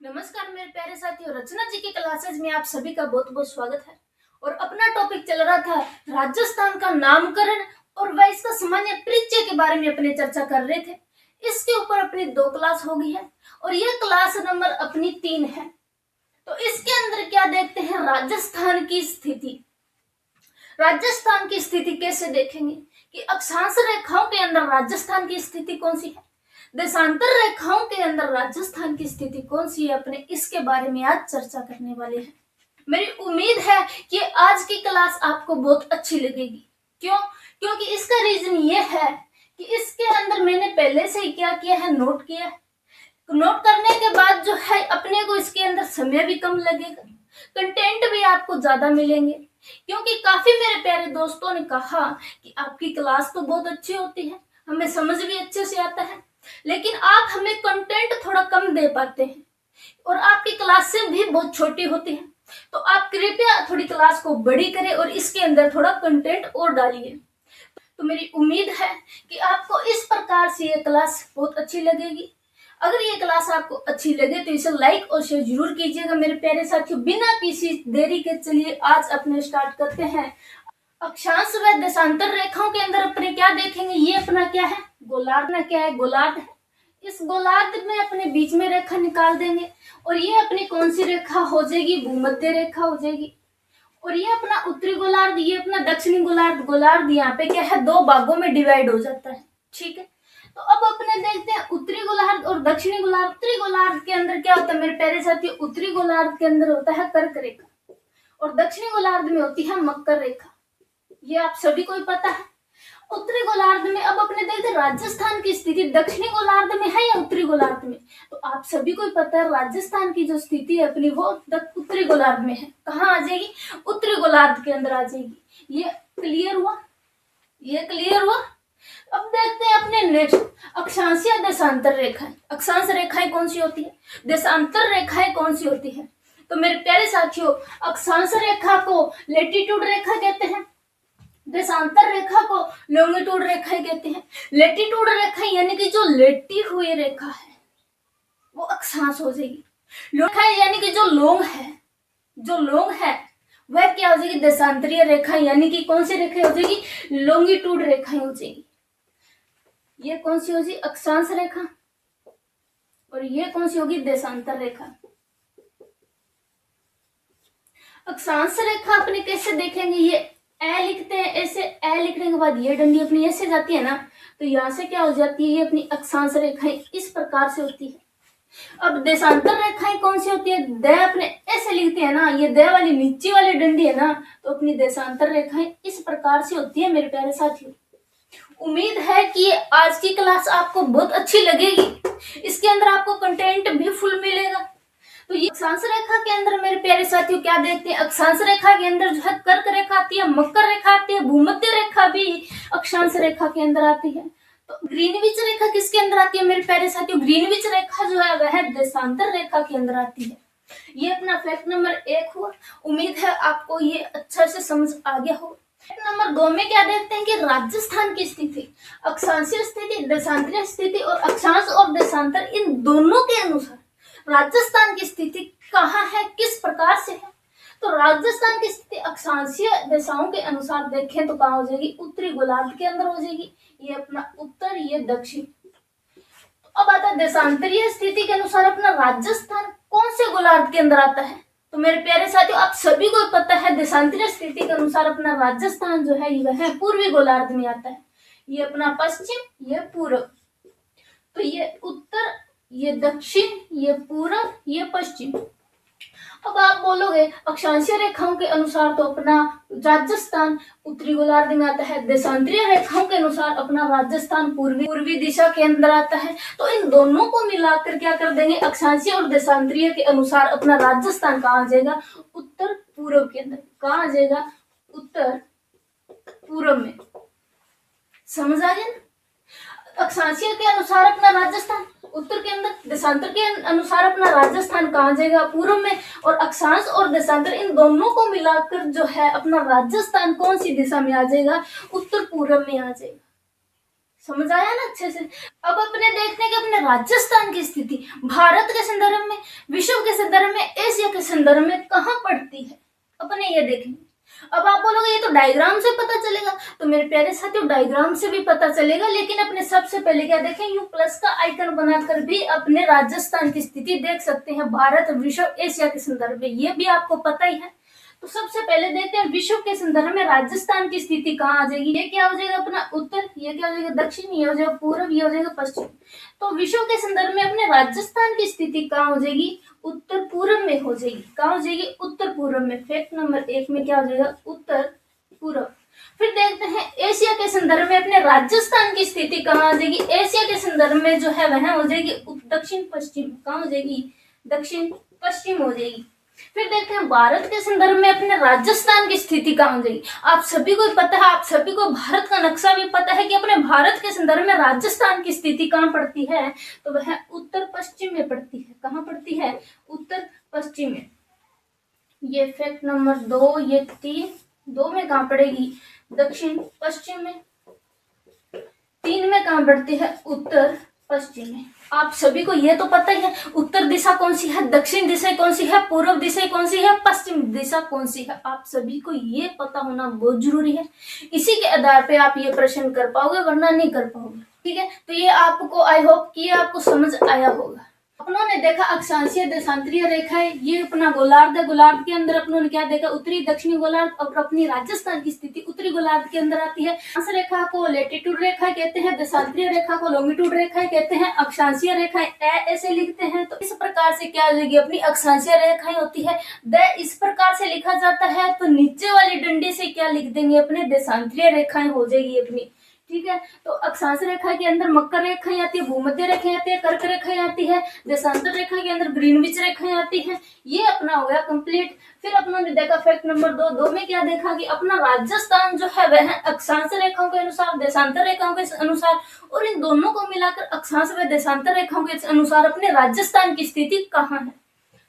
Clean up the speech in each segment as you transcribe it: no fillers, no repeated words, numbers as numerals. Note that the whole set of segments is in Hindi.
नमस्कार मेरे प्यारे साथियों, रचना जी की क्लासेज में आप सभी का बहुत बहुत स्वागत है। और अपना टॉपिक चल रहा था राजस्थान का नामकरण और वह इसका सामान्य परिचय के बारे में अपने चर्चा कर रहे थे। इसके ऊपर अपनी 2 क्लास हो गई है और यह क्लास नंबर अपनी 3 है। तो इसके अंदर क्या देखते हैं, राजस्थान की स्थिति। राजस्थान की स्थिति कैसे देखेंगे कि अक्षांश रेखाओं के अंदर राजस्थान की स्थिति कौन सी है, देशांतर रेखाओं के अंदर राजस्थान की स्थिति कौन सी है, अपने इसके बारे में आज चर्चा करने वाले हैं। मेरी उम्मीद है कि आज की क्लास आपको बहुत अच्छी लगेगी। क्यों? क्योंकि इसका रीजन ये है कि इसके अंदर मैंने पहले से ही क्या किया है, नोट किया है। नोट करने के बाद जो है अपने को इसके अंदर समय भी कम लगेगा, कंटेंट भी आपको ज्यादा मिलेंगे। क्योंकि काफी मेरे प्यारे दोस्तों ने कहा कि आपकी क्लास तो बहुत अच्छी होती है, हमें समझ भी अच्छे से आता है, लेकिन आप हमें कंटेंट थोड़ा कम दे पाते हैं और आपकी क्लासें भी बहुत छोटी होती हैं। तो आप कृपया थोड़ी क्लास को बड़ी करें और इसके अंदर थोड़ा कंटेंट और डालिए। तो मेरी उम्मीद है कि आपको इस प्रकार से ये क्लास बहुत अच्छी लगेगी। अगर ये क्लास आपको अच्छी लगे तो इसे लाइक और शेयर जरूर कीजिएगा मेरे प्यारे साथियों। बिना किसी देरी के चलिए आज अपने स्टार्ट करते हैं। अक्षांश व देशांतर रेखाओं के अंदर अपने क्या देखेंगे, ये अपना क्या है, गोलार्ध। ना क्या है, गोलार्ध है। इस गोलार्ध में अपने बीच में रेखा निकाल देंगे और ये अपनी कौन सी रेखा हो जाएगी, भूमध्य रेखा हो जाएगी। और ये अपना उत्तरी गोलार्ध, ये अपना दक्षिणी गोलार्ध। गोलार्ध यहाँ पे क्या है, 2 भागों में डिवाइड हो जाता है। ठीक है, तो अब अपने देखते हैं उत्तरी गोलार्ध और दक्षिणी गोलार्ध। उत्तरी गोलार्ध के अंदर क्या होता है मेरे प्यारे साथियों, उत्तरी गोलार्ध के अंदर होता है कर्क रेखा और दक्षिणी गोलार्ध में होती है मकर रेखा। ये आप सभी को ही पता है। उत्तरी गोलार्ध में अब अपने देखते हैं राजस्थान की स्थिति दक्षिणी गोलार्ध में है या उत्तरी गोलार्ध में। तो आप सभी को ही पता है राजस्थान की जो स्थिति है अपनी वो उत्तरी गोलार्ध में है। कहाँ आ जाएगी, उत्तरी गोलार्ध के अंदर आ जाएगी। ये क्लियर हुआ, ये क्लियर हुआ। अब देखते हैं अपने नेक्स्ट अक्षांशीय देशांतर रेखाएं। अक्षांश रेखाएं कौन सी होती है, देशांतर रेखाएं कौन सी होती है। तो मेरे प्यारे साथियों, अक्षांश रेखा को लेटीट्यूड रेखा कहते हैं, देशांतर रेखा को लॉन्गिट्यूड रेखा कहते हैं। लेटीट्यूड रेखा यानी कि जो लेटी हुई रेखा है वो अक्षांश हो जाएगी। रेखा यानी कि जो लॉन्ग है, जो लॉन्ग है वह क्या हो जाएगी, देशांतरीय रेखा यानी कि कौन सी रेखा हो जाएगी, लॉन्गिट्यूड रेखा हो जाएगी। ये कौन सी होगी, अक्षांश रेखा, और ये कौन सी होगी, देशांतर रेखा। अक्षांश रेखा अपने कैसे देखेंगे, ये ए लिखते हैं, ऐसे ए लिखने के बाद ये डंडी अपनी ऐसे जाती है ना, तो यहाँ से क्या हो जाती है, ये अपनी अक्षांश रेखाएं इस प्रकार से होती है। अब देशांतर रेखाएं कौन सी होती है, द अपने ऐसे लिखते हैं ना, ये द वाली नीचे वाली डंडी है ना, तो अपनी देशांतर रेखाएं इस प्रकार से होती है मेरे प्यारे साथियों। उम्मीद है कि आज की क्लास आपको बहुत अच्छी लगेगी। इसके अंदर आपको कंटेंट भी फुल मिलेगा। तो ये अक्षांश रेखा के अंदर मेरे प्यारे साथियों क्या देखते हैं, अक्षांश रेखा के अंदर जो है कर्क रेखा आती है, मकर रेखा आती है, भूमध्य रेखा भी अक्षांश रेखा के अंदर आती है। तो ग्रीनविच रेखा किसके अंदर आती है मेरे प्यारे साथियों, ग्रीनविच रेखा जो है वह देशांतर रेखा के अंदर आती है। ये अपना फैक्ट नंबर 1 हुआ। उम्मीद है आपको ये अच्छा से समझ आ गया हो। फैक्ट नंबर 2 में क्या देखते हैं कि राजस्थान की स्थिति, अक्षांशीय स्थिति, देशांतरीय स्थिति और अक्षांश और देशांतर, इन दोनों के अनुसार राजस्थान की स्थिति कहाँ है, किस प्रकार से है। तो राजस्थान की स्थिति अक्षांशीय दिशाओं के अनुसार देखें तो कहाँ हो जाएगी, उत्तरी गोलार्ध के अंदर हो जाएगी। ये अपना उत्तर, ये दक्षिण। तो अब आता है देशांतरीय स्थिति के अनुसार अपना राजस्थान कौन से गोलार्ध के अंदर आता है। तो मेरे प्यारे साथियों, आप सभी को पता है देशांतरीय स्थिति के अनुसार अपना राजस्थान जो है वह पूर्वी गोलार्ध में आता है। ये अपना पश्चिम, ये पूर्व, तो ये उत्तर, ये दक्षिण, ये पूरब, ये पश्चिम। अब आप बोलोगे अक्षांशीय रेखाओं के अनुसार तो अपना राजस्थान उत्तरी गोलार्ध में आता है, देशांतरीय रेखाओं के अनुसार अपना राजस्थान पूर्वी दिशा के अंदर आता है। तो इन दोनों को मिलाकर क्या कर देंगे, अक्षांशीय और देशांतरीय के अनुसार अपना राजस्थान कहाँ आ जाएगा, उत्तर पूर्व के अंदर। कहाँ आ जाएगा, उत्तर पूर्व में। समझ आ गया। अक्षांशीय के अनुसार अपना राजस्थान उत्तर के अंदर, देशांतर के अनुसार अपना राजस्थान कहाँ जाएगा, पूर्व में। और अक्षांश और देशांतर इन दोनों को मिलाकर जो है अपना राजस्थान कौन सी दिशा में आ जाएगा, उत्तर पूर्व में आ जाएगा। समझ आया ना अच्छे से। अब अपने देखते हैं कि अपने राजस्थान की स्थिति भारत के संदर्भ में विश्व के संदर्भ में, एशिया के संदर्भ में कहाँ पड़ती है, अपने ये देखेंगे। अब आप बोलोगे ये तो डायग्राम से पता चलेगा, तो मेरे प्यारे साथियों डायग्राम से भी पता चलेगा, लेकिन अपने सबसे पहले क्या देखें, यू प्लस का आइकन बनाकर भी अपने राजस्थान की स्थिति देख सकते हैं भारत, विश्व, एशिया के संदर्भ में, ये भी आपको पता ही है। तो सबसे पहले देखते हैं विश्व के संदर्भ में राजस्थान की स्थिति कहाँ आ जाएगी। ये क्या हो जाएगा अपना उत्तर, ये क्या हो जाएगा दक्षिण, ये हो जाएगा पूर्व, ये हो जाएगा पश्चिम। तो विश्व के संदर्भ में अपने राजस्थान की स्थिति कहाँ हो जाएगी, उत्तर पूर्व में हो जाएगी। कहाँ हो जाएगी, उत्तर पूर्व में। फैक्ट नंबर 1 में क्या हो जाएगा, उत्तर पूर्व। फिर देखते हैं एशिया के संदर्भ में अपने राजस्थान की स्थिति कहाँ आ जाएगी। एशिया के संदर्भ में जो है वह हो जाएगी दक्षिण पश्चिम। कहाँ हो जाएगी, दक्षिण पश्चिम हो जाएगी। फिर देखते हैं भारत के संदर्भ में अपने राजस्थान की स्थिति कहाँ हो जाएगी। आप सभी को पता है, आप सभी को भारत का नक्शा भी पता है कि अपने भारत के संदर्भ में राजस्थान की स्थिति कहाँ पड़ती है, तो वह उत्तर पश्चिम में पड़ती है। कहाँ पड़ती है, उत्तर पश्चिम में। ये फैक्ट नंबर 2, ये 3, 2 में कहाँ पड़ेगी, दक्षिण पश्चिम में। 3 में कहाँ पड़ती है, उत्तर पश्चिम में। आप सभी को ये तो पता ही है उत्तर दिशा कौन सी है, दक्षिण दिशा कौन सी है, पूर्व दिशा कौन सी है, पश्चिम दिशा कौन सी है। आप सभी को ये पता होना बहुत जरूरी है। इसी के आधार पे आप ये प्रश्न कर पाओगे, वरना नहीं कर पाओगे। ठीक है, तो ये आपको, आई होप कि ये आपको समझ आया होगा। अपनों ने देखा अक्षांशीय देशांतरीय रेखा है, ये अपना गोलार्ध है। गोलार्ध के अंदर अपनों ने क्या देखा, उत्तरी दक्षिणी गोलार्ध। और अपनी राजस्थान की स्थिति उत्तरी गोलार्ध के अंदर आती है। अक्षांश रेखा को लैटिट्यूड रेखा कहते हैं, देशांतरीय रेखा को लॉन्गिट्यूड रेखा कहते हैं, अक्षांशीय रेखाएं ऐसे लिखते हैं। तो इस प्रकार से क्या हो जाएगी, अपनी अक्षांशीय रेखाएं होती है। इस प्रकार से लिखा जाता है। तो नीचे वाली डंडी से क्या लिख देंगे, अपने देशांतरीय रेखाएं हो जाएगी अपनी। ठीक है, तो अक्षांश रेखा के अंदर मकर रेखाएं आती है, भूमध्य रेखाएं आती है, कर्क रेखाएं आती है, देशांतर रेखा के अंदर ग्रीनविच रेखाएं आती है। ये अपना हो गया कंप्लीट। फिर अपनों ने देखा फैक्ट नंबर 2 में क्या देखा कि अपना राजस्थान जो है वह अक्षांश रेखाओं के अनुसार, देशांतर रेखाओं के अनुसार, और इन दोनों को मिलाकर अक्षांश व देशांतर रेखाओं के अनुसार अपने राजस्थान की स्थिति कहाँ है।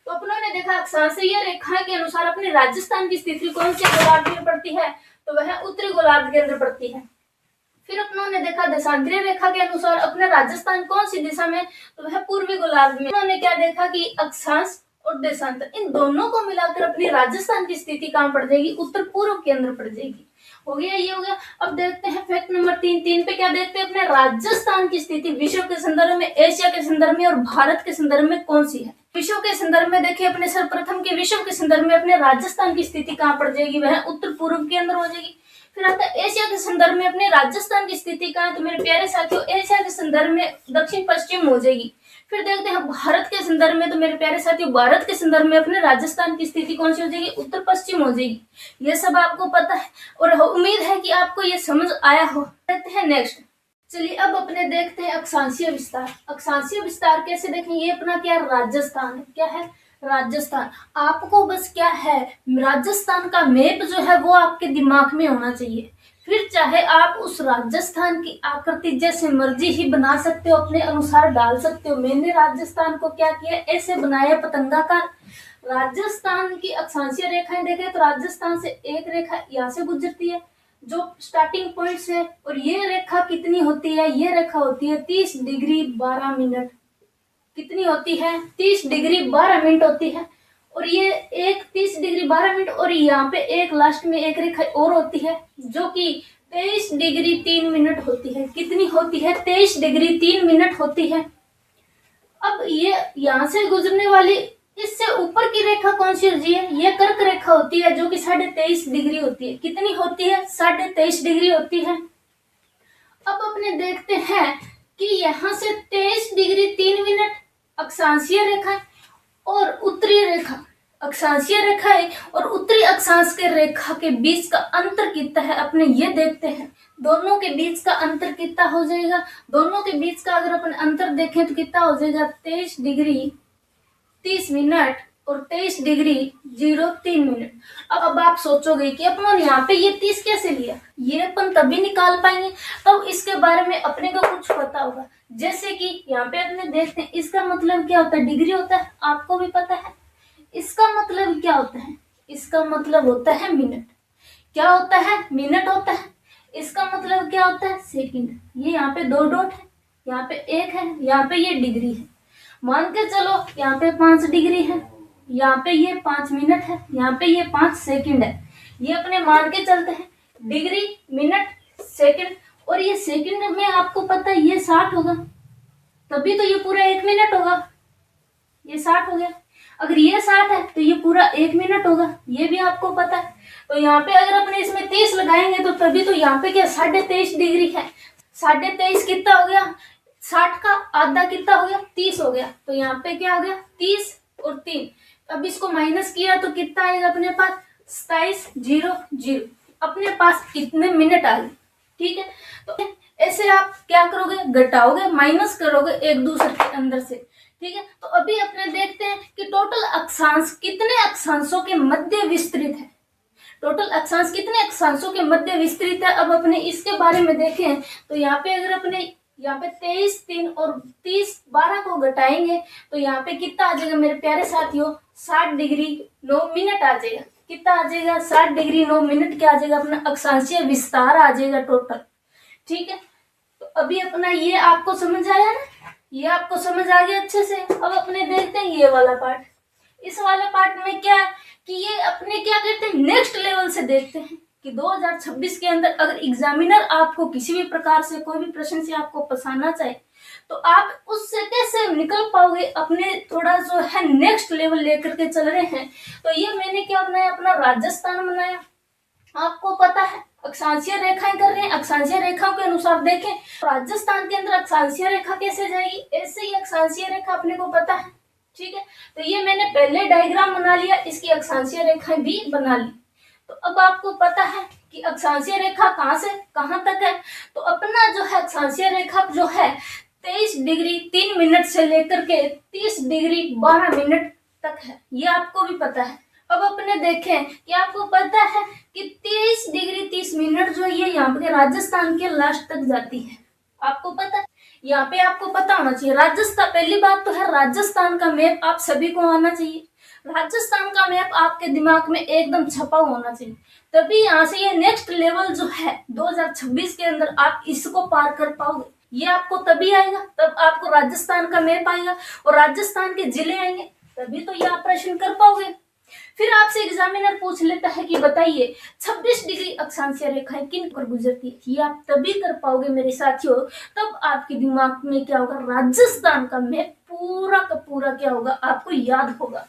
तो अपनों ने देखा अक्षांशीय रेखा के अनुसार अपने राजस्थान की स्थिति कौन से गोलार्ध में पड़ती है, तो वह उत्तरी गोलार्ध के अंदर पड़ती है। फिर अपनों ने देखा देशांतरीय रेखा के अनुसार अपने राजस्थान कौन सी दिशा में, तो वह पूर्वी गोलार्ध में। उन्होंने क्या देखा कि अक्षांश और देशांतर इन दोनों को मिलाकर अपनी राजस्थान की स्थिति कहाँ पड़ जाएगी, उत्तर पूर्व के अंदर पड़ जाएगी। हो गया, ये हो गया। अब देखते हैं फैक्ट नंबर 3 पे क्या देखते हैं, अपने राजस्थान की स्थिति विश्व के संदर्भ में, एशिया के संदर्भ में और भारत के संदर्भ में कौन सी है। विश्व के संदर्भ में देखिए अपने सर्वप्रथम के विश्व के संदर्भ में अपने राजस्थान की स्थिति कहाँ पड़ जाएगी, वह उत्तर पूर्व के अंदर हो जाएगी। फिर आता है एशिया के संदर्भ में अपने राजस्थान की स्थिति कहाँ है, तो मेरे प्यारे साथियों एशिया के संदर्भ में दक्षिण पश्चिम हो जाएगी। फिर देखते हैं भारत के संदर्भ में, तो मेरे प्यारे साथियों भारत के संदर्भ में अपने राजस्थान की स्थिति कौन सी हो जाएगी, उत्तर पश्चिम हो जाएगी। ये सब आपको पता है और उम्मीद है कि आपको ये समझ आया हो। देखते हैं नेक्स्ट। चलिए अब अपने देखते हैं अक्षांशीय विस्तार। अक्षांशीय विस्तार कैसे देखें, ये अपना क्या राजस्थान है, क्या है राजस्थान। आपको बस क्या है, राजस्थान का मैप जो है वो आपके दिमाग में होना चाहिए। फिर चाहे आप उस राजस्थान की आकृति जैसे मर्जी ही बना सकते हो, अपने अनुसार डाल सकते हो। मैंने राजस्थान को क्या किया, ऐसे बनाया पतंगाकार। राजस्थान की अक्षांशीय रेखाएं देखें तो राजस्थान से एक रेखा यहाँ से गुजरती है जो स्टार्टिंग पॉइंट से, और ये रेखा कितनी होती है, ये रेखा होती है 30 डिग्री 12 मिनट। कितनी होती है, 30 डिग्री 12 मिनट होती है। और ये एक 30 डिग्री 12 मिनट, और यहाँ पे एक लास्ट में एक रेखा और होती है जो कि 23 डिग्री 3 मिनट होती है। कितनी होती है, 23 डिग्री 3 मिनट होती है। अब ये यहाँ से गुजरने वाली इससे ऊपर की रेखा कौन सी होती है, ये कर्क रेखा होती है जो कि 23.5 डिग्री होती है। कितनी होती है, 23.5 डिग्री होती है। अब अपने देखते हैं कि यहाँ से 23 डिग्री 3 मिनट अक्षांशीय रेखा और उत्तरी रेखा, अक्षांशीय रेखा है और उत्तरी अक्षांश के रेखा के बीच का अंतर कितना है, अपने ये देखते हैं। दोनों के बीच का अंतर कितना हो जाएगा, दोनों के बीच का अगर अपन अंतर देखें तो कितना हो जाएगा, 23 डिग्री 30 मिनट और 23 डिग्री 03 मिनट। अब आप सोचोगे कि अपन यहाँ पे ये 30 कैसे लिया, ये अपन तभी निकाल पाएंगे तब इसके बारे में अपने को कुछ पता होगा। जैसे कि यहाँ पे अपने देखते हैं इसका मतलब क्या होता है, डिग्री होता है, आपको भी पता है। इसका मतलब क्या होता है, इसका मतलब होता है मिनट। क्या होता है, मिनट होता है। इसका मतलब क्या होता है, सेकंड। ये यहाँ पे 2 डॉट है, यहाँ पे 1 है, यहाँ पे ये डिग्री है। मान के चलो यहाँ पे 5 डिग्री है, यहाँ पे ये 5 मिनट है, यहाँ पे ये 5 सेकंड है। ये अपने मान के चलते हैं डिग्री, मिनट, सेकंड। और ये सेकंड में आपको पता है ये 60 होगा, तभी तो ये पूरा 1 मिनट होगा। ये 60 हो गया। अगर ये 60 है तो ये पूरा 1 मिनट होगा, ये भी आपको पता है। तो यहाँ पे अगर अपने इसमें 30 लगाएंगे तो तभी तो यहाँ पे क्या 23.5 डिग्री है। 23.5 कितना हो गया, 60 का आधा कितना हो गया, 30 हो गया। तो यहाँ पे क्या हो गया 30 और 3। अब इसको माइनस किया तो कितना आएगा अपने पास 27.00। अपने पास कितने मिनट आ गए। ठीक है, तो ऐसे आप क्या करोगे, घटाओगे, माइनस करोगे एक दूसरे के अंदर से। ठीक है, तो अभी अपने देखते हैं कि टोटल अक्षांश कितने अक्षांशों के मध्य विस्तृत है। टोटल अक्षांश कितने अक्षांशों के मध्य विस्तृत है। अब अपने इसके बारे में देखें तो यहाँ पे अगर अपने यहाँ पे 23, 3 और 30, 12 को घटाएंगे तो यहाँ पे कितना आ जाएगा मेरे प्यारे साथियों, 60 डिग्री 9 मिनट आ जाएगा। कितना आ जाएगा, 60 डिग्री 9 मिनट क्या आ जाएगा, अपना अक्षांशीय विस्तार आ जाएगा टोटल। ठीक है, तो अभी अपना ये आपको समझ आया ना, ये आपको समझ आ गया अच्छे से। अब अपने देखते हैं ये वाला पार्ट। इस वाले पार्ट में क्या है कि ये अपने क्या करते हैं, नेक्स्ट लेवल से देखते हैं कि 2026 के अंदर अगर एग्जामिनर आपको किसी भी प्रकार से कोई भी प्रश्न से आपको फंसाना चाहे तो आप उससे कैसे निकल पाओगे। अपने थोड़ा जो है नेक्स्ट लेवल लेकर के चल रहे हैं। तो ये मैंने क्या बनाया, अपना राजस्थान बनाया। आपको पता है अक्षांशीय रेखाएं कर रहे हैं, अक्षांशीय रेखाओं के अनुसार देखें राजस्थान के अंदर अक्षांशीय रेखा कैसे जाएगी, ऐसे ही अक्षांशीय रेखा अपने को पता है। ठीक है, तो ये मैंने पहले डायग्राम बना लिया, इसकी अक्षांशीय रेखाएं भी बना ली। तो अब आपको पता है कि अक्षांशीय रेखा कहाँ से कहाँ तक है। तो अपना जो है अक्षांशीय रेखा जो है 23 डिग्री 3 मिनट से लेकर के 30 डिग्री 12 मिनट तक है, ये आपको भी पता है। अब अपने देखें कि आपको पता है कि 23 डिग्री 30 मिनट जो ये यहाँ पे राजस्थान के लास्ट तक जाती है। आपको पता है, यहाँ पे आपको पता होना चाहिए राजस्थान। पहली बात तो है राजस्थान का मैप आप सभी को आना चाहिए। राजस्थान का मैप आपके दिमाग में एकदम छपा होना चाहिए, तभी यहाँ से ये नेक्स्ट लेवल जो है 2026 के अंदर आप इसको पार कर पाओगे। ये आपको तभी आएगा, तब आपको राजस्थान का मैप आएगा और राजस्थान के जिले आएंगे, तभी तो ये आप प्रश्न कर पाओगे। फिर आपसे एग्जामिनर पूछ लेता है कि बताइए 26 डिग्री अक्षांशीय रेखाएं किन पर गुजरती है। ये आप तभी कर पाओगे मेरे साथियों, तब आपके दिमाग में क्या होगा, राजस्थान का मैप पूरा का पूरा क्या होगा, आपको याद होगा।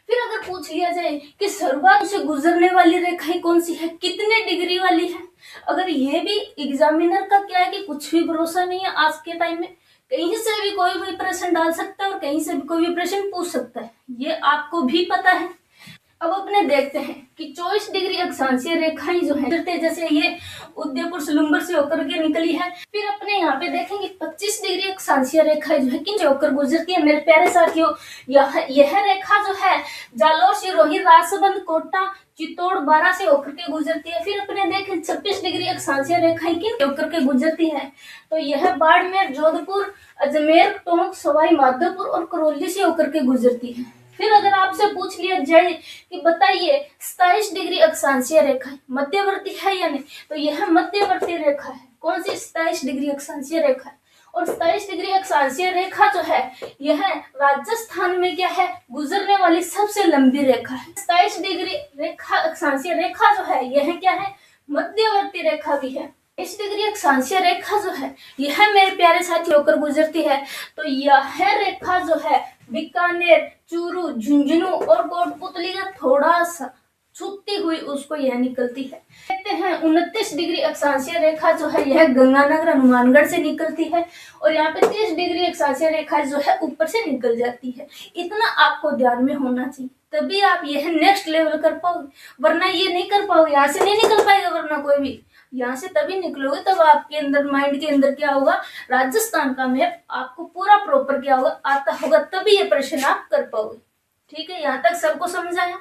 फिर अगर पूछ लिया जाए कि सर्वाधिक से गुजरने वाली रेखाएं कौन सी है, कितने डिग्री वाली है, अगर ये भी एग्जामिनर का क्या है कि कुछ भी भरोसा नहीं है आज के टाइम में, कहीं से भी कोई भी प्रश्न डाल सकता है और कहीं से भी कोई भी प्रश्न पूछ सकता है, ये आपको भी पता है। अब अपने देखते हैं कि 24 डिग्री अक्षांशीय रेखाएं जो है जैसे ये उदयपुर सुलुम्बर से होकर के निकली है। फिर अपने यहाँ पे देखेंगे 25 डिग्री अक्षांशीय रेखाएं जो है किन से होकर गुजरती है मेरे प्यारे साथियों। यह रेखा जो है जालोर, सिरोही, राजसमंद, कोटा, चित्तौड़, बारां से होकर के गुजरती है। फिर अपने देखें 26 डिग्री अक्षांशीय रेखाएं किन से होकर के गुजरती है, तो यह बाड़मेर, जोधपुर, अजमेर, टोंक, सवाई माधोपुर और करौली से होकर के गुजरती है। फिर अगर आपसे पूछ लिया जाए कि बताइए 27 डिग्री अक्षांशीय रेखा मध्यवर्ती है या नहीं, तो यह मध्यवर्ती रेखा है। कौन सी 27 डिग्री अक्षांशीय रेखा है, और 27 डिग्री अक्षांशीय रेखा जो है यह राजस्थान में क्या है, गुजरने वाली सबसे लंबी रेखा है। 27 डिग्री रेखा अक्षांशीय रेखा जो है यह क्या है, मध्यवर्ती रेखा भी है। 27 डिग्री अक्षांशीय रेखा जो है यह मेरे प्यारे साथी होकर गुजरती है। तो यह रेखा जो है बीकानेर, चूरू, झुंझुनू और कोटपुतली का थोड़ा सा छूती हुई उसको यह निकलती है। कहते हैं 29 डिग्री अक्षांशीय रेखा जो है यह गंगानगर, हनुमानगढ़ से निकलती है, और यहाँ पे 30 डिग्री अक्षांशीय रेखा जो है ऊपर से निकल जाती है। इतना आपको ध्यान में होना चाहिए, तभी आप यह नेक्स्ट लेवल कर पाओगे, वरना ये नहीं कर पाओगे, यहाँ से नहीं निकल पाएगा। वरना कोई भी यहाँ से तभी निकलोगे तब आपके अंदर माइंड के अंदर क्या होगा, राजस्थान का मैप आपको पूरा प्रॉपर क्या होगा, आता होगा, तभी ये प्रश्न आप कर पाओगे। ठीक है, यहाँ तक सबको समझ आया,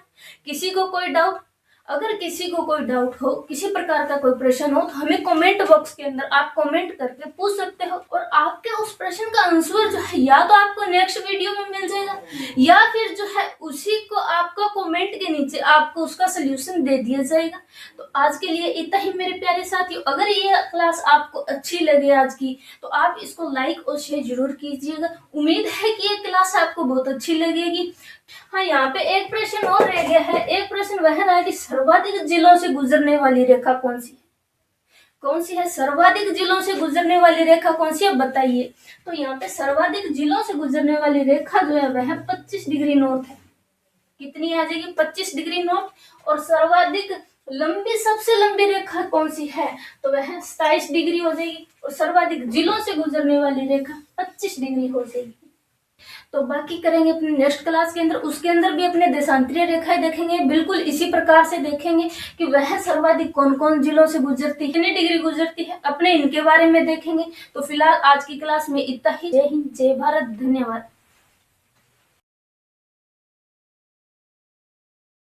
किसी को कोई डाउट? अगर किसी को कोई डाउट हो, किसी प्रकार का कोई प्रश्न हो, तो हमें कमेंट बॉक्स के अंदर आप कमेंट करके पूछ सकते हो, और आपके उस प्रश्न का आंसर जो है या तो आपको नेक्स्ट वीडियो में मिल जाएगा, या फिर जो है उसी को आपका कमेंट के नीचे आपको उसका सोल्यूशन दे दिया जाएगा। तो आज के लिए इतना ही मेरे प्यारे साथियों। अगर ये क्लास आपको अच्छी लगे आज की, तो आप इसको लाइक और शेयर जरूर कीजिएगा। उम्मीद है कि ये क्लास आपको बहुत अच्छी लगेगी। हाँ, यहाँ पे एक प्रश्न और रह गया है। एक प्रश्न वह रहा है कि सर्वाधिक जिलों से गुजरने वाली रेखा कौन सी है? कौन सी है सर्वाधिक जिलों से गुजरने वाली रेखा? कौन सी है बताइए। तो यहाँ पे सर्वाधिक जिलों से गुजरने वाली रेखा जो है वह 25 डिग्री नॉर्थ है। कितनी आ जाएगी? 25 डिग्री नॉर्थ। और सर्वाधिक लंबी, सबसे लंबी रेखा कौन सी है? तो वह 27 डिग्री हो जाएगी। और सर्वाधिक जिलों से गुजरने वाली रेखा 25 डिग्री हो जाएगी। तो बाकी करेंगे अपने नेक्स्ट क्लास के अंदर। उसके अंदर भी अपने देशांतरीय रेखाएं देखेंगे, बिल्कुल इसी प्रकार से देखेंगे कि वह सर्वाधिक कौन कौन जिलों से गुजरती है, कितनी डिग्री गुजरती है, अपने इनके बारे में देखेंगे। तो फिलहाल आज की क्लास में इतना ही। जय हिंद, जय भारत, धन्यवाद।